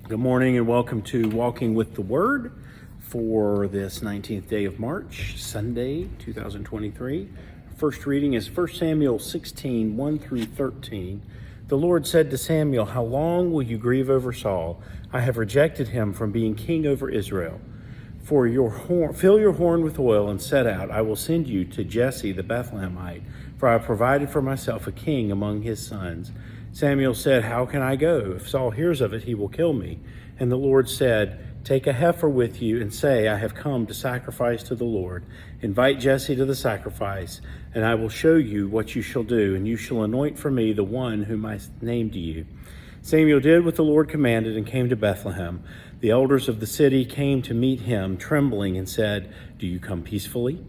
Good morning and welcome to Walking with the Word for this 19th day of March, Sunday, 2023. First reading is 1 Samuel 16, 1 through 13. The Lord said to Samuel, "How long will you grieve over Saul? I have rejected him from being king over Israel. Fill your horn with oil and set out. I will send you to Jesse the Bethlehemite, for I have provided for myself a king among his sons." Samuel said, "How can I go? If Saul hears of it, he will kill me." And the Lord said, "Take a heifer with you and say, 'I have come to sacrifice to the Lord.' Invite Jesse to the sacrifice, and I will show you what you shall do, and you shall anoint for me the one whom I name to you." Samuel did what the Lord commanded and came to Bethlehem. The elders of the city came to meet him, trembling, and said, "Do you come peacefully?"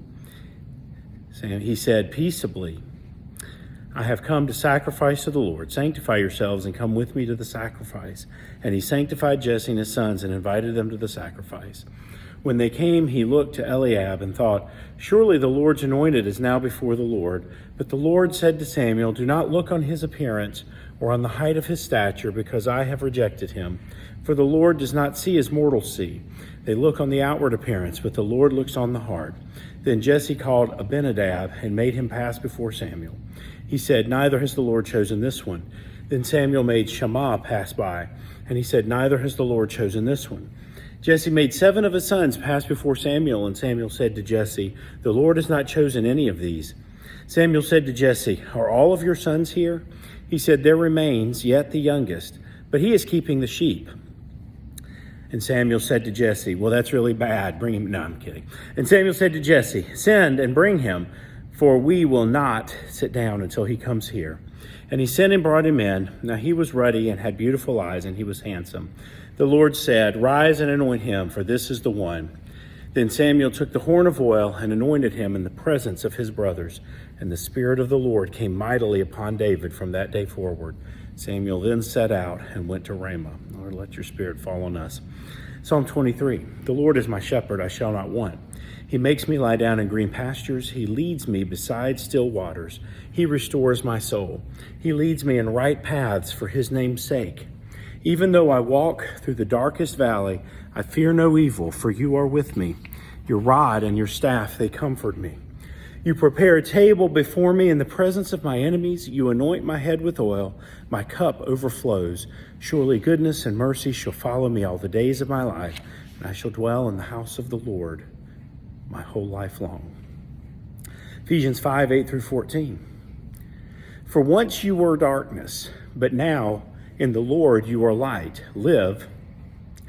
He said, "Peaceably. I have come to sacrifice to the Lord. Sanctify yourselves and come with me to the sacrifice." And he sanctified Jesse and his sons and invited them to the sacrifice. When they came, he looked to Eliab and thought, "Surely the Lord's anointed is now before the Lord." But the Lord said to Samuel, "Do not look on his appearance or on the height of his stature, because I have rejected him. For the Lord does not see as mortals see. They look on the outward appearance, but the Lord looks on the heart." Then Jesse called Abinadab and made him pass before Samuel. He said, "Neither has the Lord chosen this one." Then Samuel made Shammah pass by, and he said, "Neither has the Lord chosen this one." Jesse made 7 of his sons pass before Samuel, and Samuel said to Jesse, "The Lord has not chosen any of these." Samuel said to Jesse, "Are all of your sons here?" He said, "There remains yet the youngest, but he is keeping the sheep." And Samuel said to Jesse, "Well, that's really bad. Bring him." No, I'm kidding. And Samuel said to Jesse, "Send and bring him, for we will not sit down until he comes here." And he sent and brought him in. Now he was ruddy and had beautiful eyes, and he was handsome. The Lord said, "Rise and anoint him, for this is the one." Then Samuel took the horn of oil and anointed him in the presence of his brothers. And the Spirit of the Lord came mightily upon David from that day forward. Samuel then set out and went to Ramah. Lord, let your Spirit fall on us. Psalm 23. The Lord is my shepherd, I shall not want. He makes me lie down in green pastures. He leads me beside still waters. He restores my soul. He leads me in right paths for his name's sake. Even though I walk through the darkest valley, I fear no evil, for you are with me. Your rod and your staff, they comfort me. You prepare a table before me in the presence of my enemies. You anoint my head with oil. My cup overflows. Surely goodness and mercy shall follow me all the days of my life, and I shall dwell in the house of the Lord my whole life long. Ephesians 5, 8 through 14. For once you were darkness, but now in the Lord you are light. Live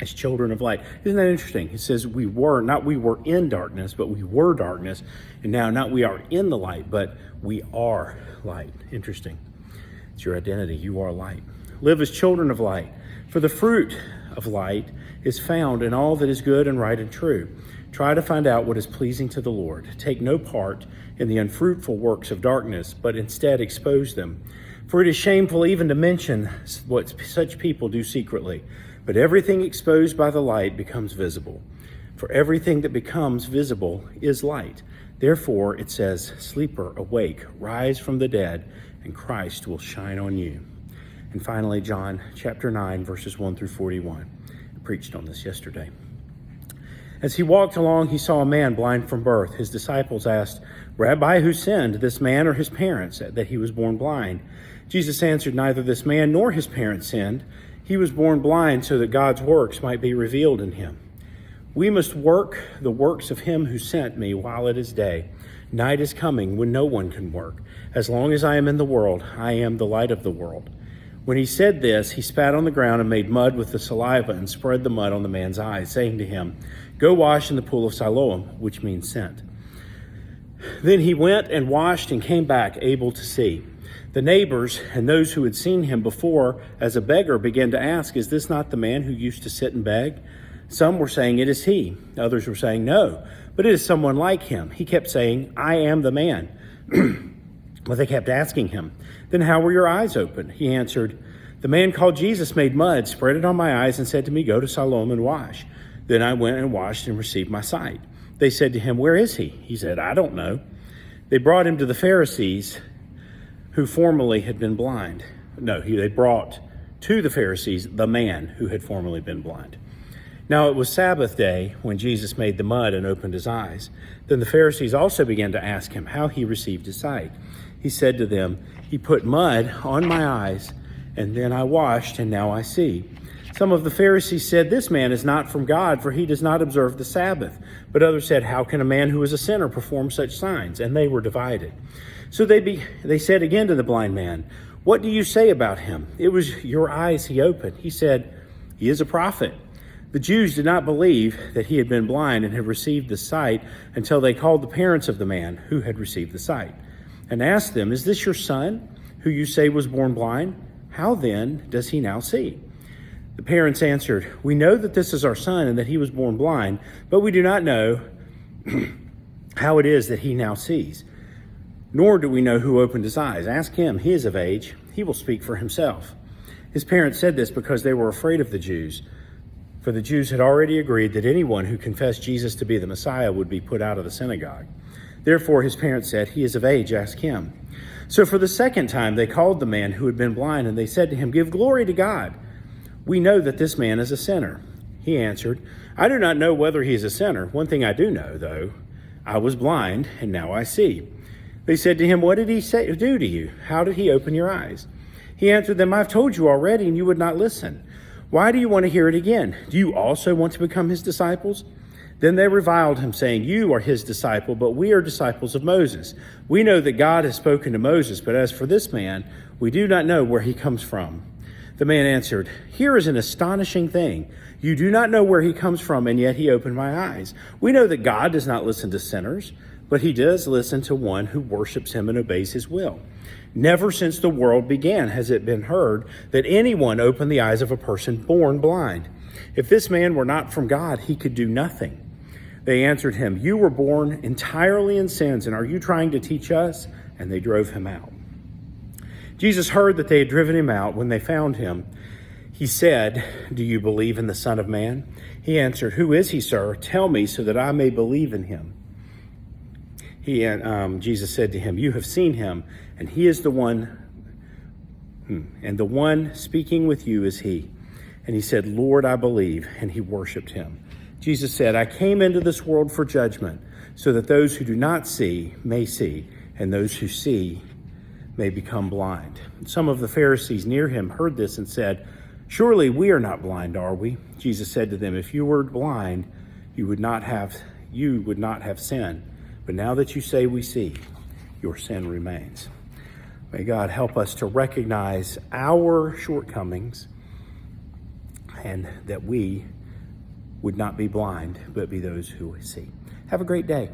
as children of light. Isn't that interesting? It says we were in darkness, but we were darkness. And now not we are in the light, but we are light. Interesting. It's your identity. You are light. Live as children of light. For the fruit of light is found in all that is good and right and true. Try to find out what is pleasing to the Lord. Take no part in the unfruitful works of darkness, but instead expose them. For it is shameful even to mention what such people do secretly. But everything exposed by the light becomes visible. For everything that becomes visible is light. Therefore, it says, "Sleeper, awake, rise from the dead, and Christ will shine on you." And finally, John chapter 9, verses 1 through 41. I preached on this yesterday. As he walked along, he saw a man blind from birth. His disciples asked, "Rabbi, who sinned, this man or his parents, that he was born blind?" Jesus answered, "Neither this man nor his parents sinned. He was born blind so that God's works might be revealed in him. We must work the works of him who sent me while it is day. Night is coming when no one can work. As long as I am in the world, I am the light of the world." When he said this, he spat on the ground and made mud with the saliva and spread the mud on the man's eyes, saying to him, "Go wash in the pool of Siloam," which means sent. Then he went and washed and came back able to see. The neighbors and those who had seen him before as a beggar began to ask, "Is this not the man who used to sit and beg?" Some were saying, "It is he." Others were saying, "No, but it is someone like him." He kept saying, "I am the man." But they kept asking him, "Then how were your eyes opened?" He answered, "The man called Jesus made mud, spread it on my eyes, and said to me, 'Go to Siloam and wash.' Then I went and washed and received my sight." They said to him, "Where is he?" He said, "I don't know." They brought him to the Pharisees, who formerly had been blind. They brought to the Pharisees the man who had formerly been blind. Now it was Sabbath day when Jesus made the mud and opened his eyes. Then the Pharisees also began to ask him how he received his sight. He said to them, "He put mud on my eyes, and then I washed, and now I see." Some of the Pharisees said, "This man is not from God, for he does not observe the Sabbath." But others said, "How can a man who is a sinner perform such signs?" And they were divided. So they said again to the blind man, "What do you say about him? It was your eyes he opened." He said, "He is a prophet." The Jews did not believe that he had been blind and had received the sight until they called the parents of the man who had received the sight and asked them, "Is this your son, who you say was born blind? How then does he now see?" The parents answered, "We know that this is our son and that he was born blind, but we do not know how it is that he now sees. Nor do we know who opened his eyes. Ask him, he is of age. He will speak for himself." His parents said this because they were afraid of the Jews, for the Jews had already agreed that anyone who confessed Jesus to be the Messiah would be put out of the synagogue. Therefore his parents said, "He is of age, ask him." So for the second time they called the man who had been blind, and they said to him, "Give glory to God. We know that this man is a sinner." He answered, "I do not know whether he is a sinner. One thing I do know, though, I was blind, and now I see." They said to him, "What did he do to you? How did he open your eyes?" He answered them, "I've told you already, and you would not listen. Why do you want to hear it again? Do you also want to become his disciples?" Then they reviled him, saying, "You are his disciple, but we are disciples of Moses. We know that God has spoken to Moses, but as for this man, we do not know where he comes from." The man answered, "Here is an astonishing thing. You do not know where he comes from, and yet he opened my eyes. We know that God does not listen to sinners, but he does listen to one who worships him and obeys his will. Never since the world began has it been heard that anyone opened the eyes of a person born blind. If this man were not from God, he could do nothing." They answered him, "You were born entirely in sins, and are you trying to teach us?" And they drove him out. Jesus heard that they had driven him out. When they found him, he said, "Do you believe in the Son of Man?" He answered, "Who is he, sir? Tell me so that I may believe in him." Jesus said to him, "You have seen him, and he is the one, and the one speaking with you is he." And he said, "Lord, I believe," and he worshiped him. Jesus said, "I came into this world for judgment, so that those who do not see may see, and those who see may become blind." Some of the Pharisees near him heard this and said, "Surely we are not blind, are we?" Jesus said to them, "If you were blind, you would not have sinned. But now that you say we see, your sin remains." May God help us to recognize our shortcomings and that we would not be blind, but be those who see. Have a great day.